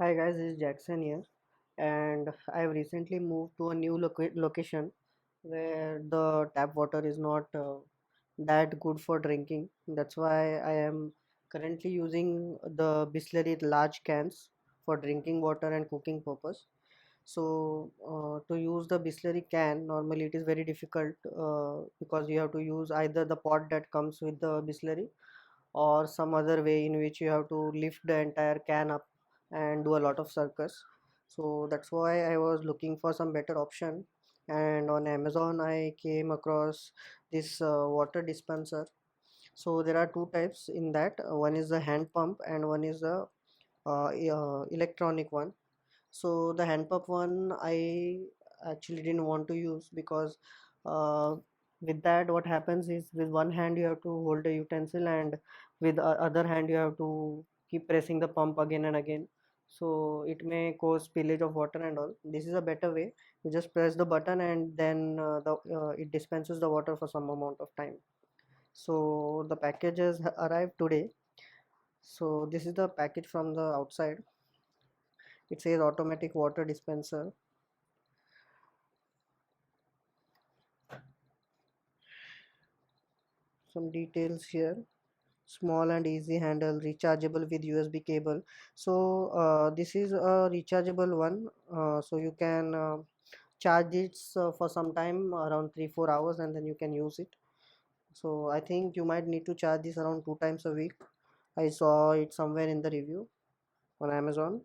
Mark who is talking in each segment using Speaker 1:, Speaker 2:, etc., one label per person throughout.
Speaker 1: Hi guys, this is Jackson here, and I've recently moved to a new location where the tap water is not that good for drinking. That's why I am currently using the Bisleri large cans for drinking water and cooking purpose. So to use the Bisleri can, normally it is very difficult because you have to use either the pot that comes with the Bisleri or some other way in which you have to lift the entire can up and do a lot of circus. So that's why I was looking for some better option, and on Amazon I came across this water dispenser. So there are two types in that. One is the hand pump and one is the electronic one. So the hand pump one I actually didn't want to use because uh, with that what happens is with one hand you have to hold a utensil, and with other hand you have to keep pressing the pump again and again, so it may cause spillage of water and all. This is a better way. You just press the button and then it dispenses the water for some amount of time. So the packages arrived today. So this is the package from the outside. It says automatic water dispenser. Some details here: small and easy handle, rechargeable with USB cable. So this is a rechargeable one, so you can charge it for some time, around 3-4 hours, and then you can use it. So I think you might need to charge this around 2 times a week. I saw it somewhere in the review on Amazon.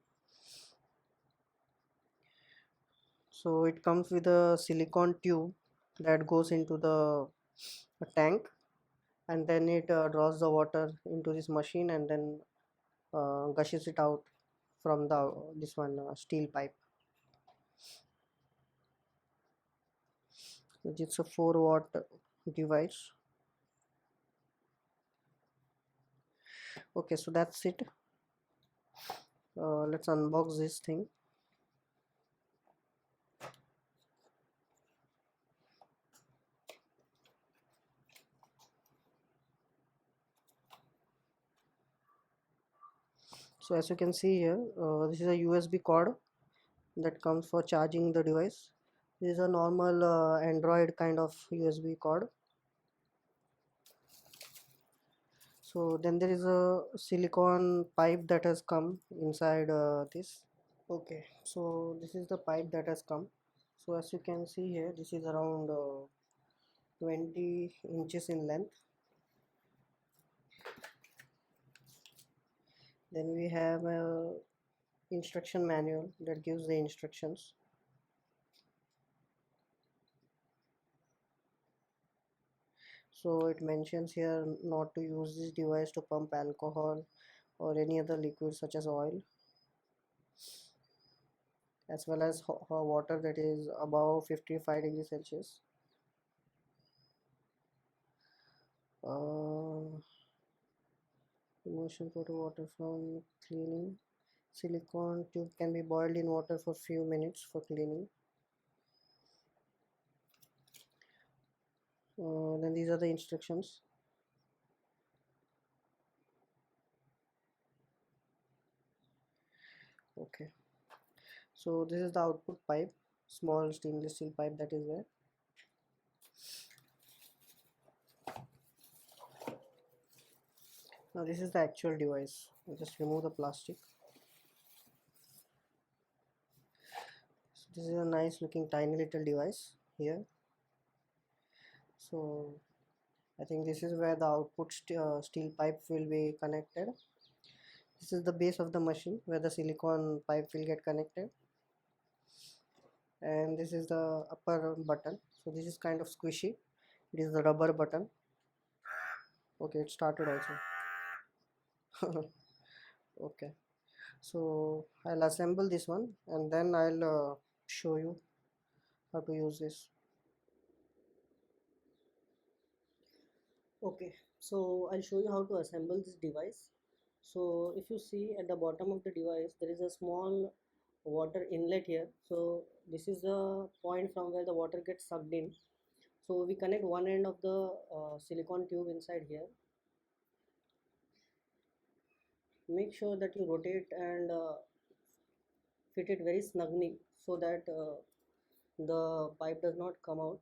Speaker 1: So it comes with a silicone tube that goes into the tank, and then it draws the water into this machine and then gushes it out from the this one steel pipe. It's a 4-watt device. Okay, so that's it. Let's unbox this thing. So as you can see here, this is a USB cord that comes for charging the device. This is a normal Android kind of USB cord. So then there is a silicone pipe that has come inside this. Okay, so this is the pipe that has come. So as you can see here, this is around 20 inches in length. Then we have a instruction manual that gives the instructions. So it mentions here not to use this device to pump alcohol or any other liquid such as oil, as well as water that is above 55 degrees Celsius. uh, Immersion photo water from cleaning. Silicone tube can be boiled in water for few minutes for cleaning. Then these are the instructions. Okay, so this is the output pipe, small stainless steel pipe that is there. Now this is the actual device. I'll just remove the plastic. So this is a nice looking tiny little device here. So I think this is where the output steel pipe will be connected. This is the base of the machine where the silicone pipe will get connected, and this is the upper button. So this is kind of squishy. It is the rubber button. Okay, it started also. Okay, so I'll assemble this one and then I'll show you how to use this. Okay, so I'll show you how to assemble this device. So if you see at the bottom of the device, there is a small water inlet here. So this is the point from where the water gets sucked in. So we connect one end of the silicone tube inside here. Make sure that you rotate and fit it very snugly so that the pipe does not come out.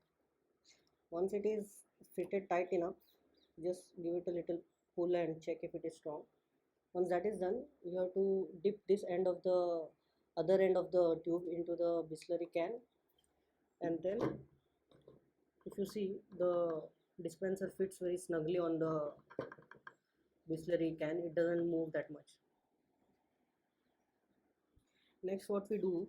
Speaker 1: Once it is fitted tight enough, just give it a little pull and check if it is strong. Once that is done, you have to dip this end of the other end of the tube into the Bisleri can, and then if you see, the dispenser fits very snugly on the Bisleri can. It doesn't move that much. Next, what we do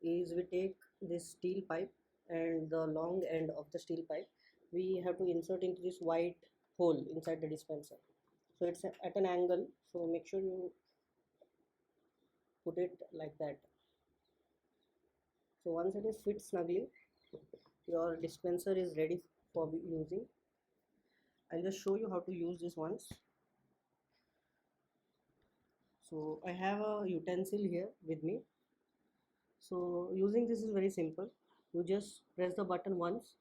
Speaker 1: is we take this steel pipe, and the long end of the steel pipe we have to insert into this white hole inside the dispenser. So it's at an angle, so make sure you put it like that. So once it is fit snugly, your dispenser is ready for using. I'll just show you how to use this once. So I have a utensil here with me. So using this is very simple. You just press the button once,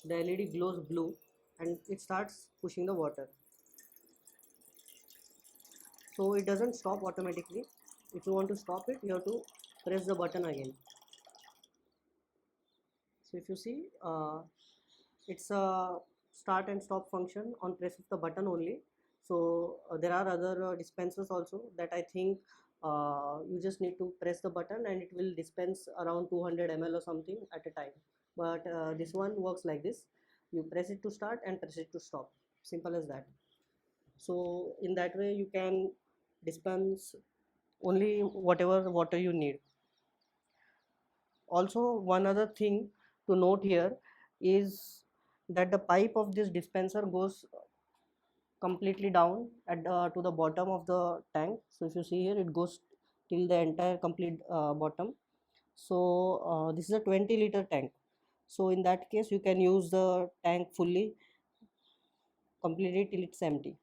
Speaker 1: the LED glows blue, and it starts pushing the water. So it doesn't stop automatically. If you want to stop it, you have to press the button again. So if you see, it's a start and stop function on press of the button only. So there are other dispensers also that I think you just need to press the button and it will dispense around 200 ml or something at a time. But this one works like this. You press it to start and press it to stop. Simple as that. So in that way you can dispense only whatever water you need. Also, one other thing to note here is that the pipe of this dispenser goes completely down to the bottom of the tank. So if you see here, it goes till the entire complete bottom. So this is a 20-liter tank. So in that case, you can use the tank fully, completely till it's empty.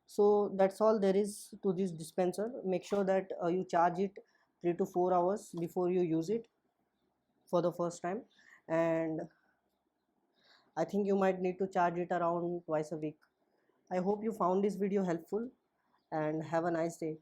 Speaker 1: So that's all there is to this dispenser. Make sure that you charge it 3 to 4 hours before you use it for the first time, and I think you might need to charge it around twice a week. I hope you found this video helpful and have a nice day.